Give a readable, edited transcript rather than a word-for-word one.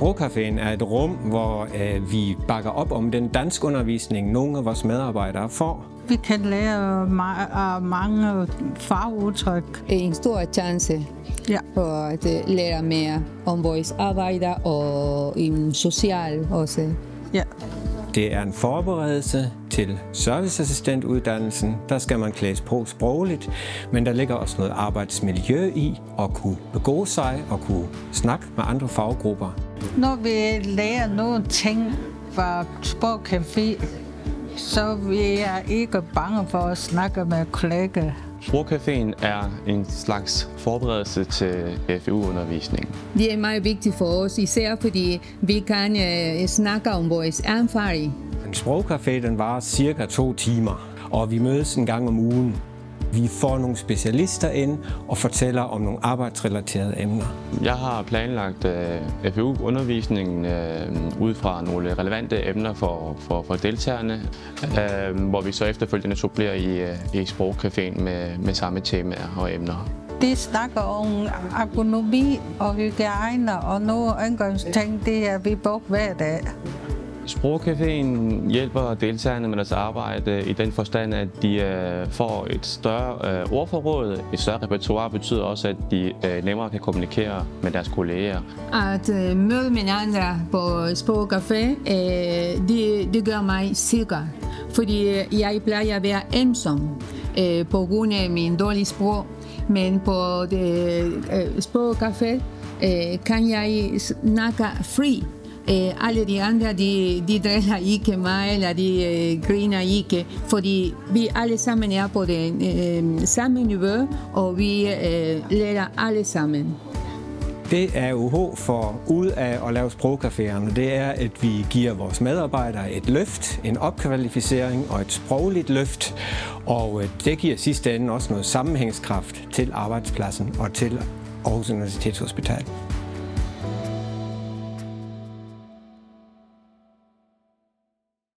Sprogcaféen er et rum, hvor vi bakker op om den danskundervisning, nogle af vores medarbejdere får. Vi kan lære mange fagudtryk. En stor chance for at lære mere om vores arbejde og en social også. Ja. Det er en forberedelse til serviceassistentuddannelsen. Der skal man klædes på sprogligt, men der ligger også noget arbejdsmiljø i at kunne begå sig og kunne snakke med andre faggrupper. Når vi lærer nogle ting fra Sprogcafé, så vi er ikke bange for at snakke med kollegaer. Sprogcaféen er en slags forberedelse til FU-undervisning. Det er meget vigtigt for os, især fordi vi kan snakke om vores erfaring. En sprogcafé den varer cirka 2 timer, og vi mødes en gang om ugen. Vi får nogle specialister ind og fortæller om nogle arbejdsrelaterede emner. Jeg har planlagt FU-undervisningen ud fra nogle relevante emner for deltagerne, hvor vi så efterfølgende supplerer i Sprogcaféen med samme temaer og emner. De snakker om ergonomi og hygiejne og nogle indgangsting, det er vi brugt hver dag. Sprogcaféen hjælper deltagerne med deres arbejde i den forstand, at de får et større ordforråd. Et større repertoire betyder også, at de nemmere kan kommunikere med deres kolleger. At møde med andre på Sprogcafé, det gør mig sikker. Fordi jeg plejer at være ensom på grund af min dårlige sprog. Men på Sprogcafé kan jeg snakke fri. Alle de andre, de driller ikke mig, eller de griner ikke, fordi vi alle sammen er på det samme niveau, og vi lærer alle sammen. Det AUH får ud af at lave sprogcaféerne, det er, at vi giver vores medarbejdere et løft, en opkvalificering og et sprogligt løft, og det giver sidste ende også noget sammenhængskraft til arbejdspladsen og til Aarhus Universitetshospital.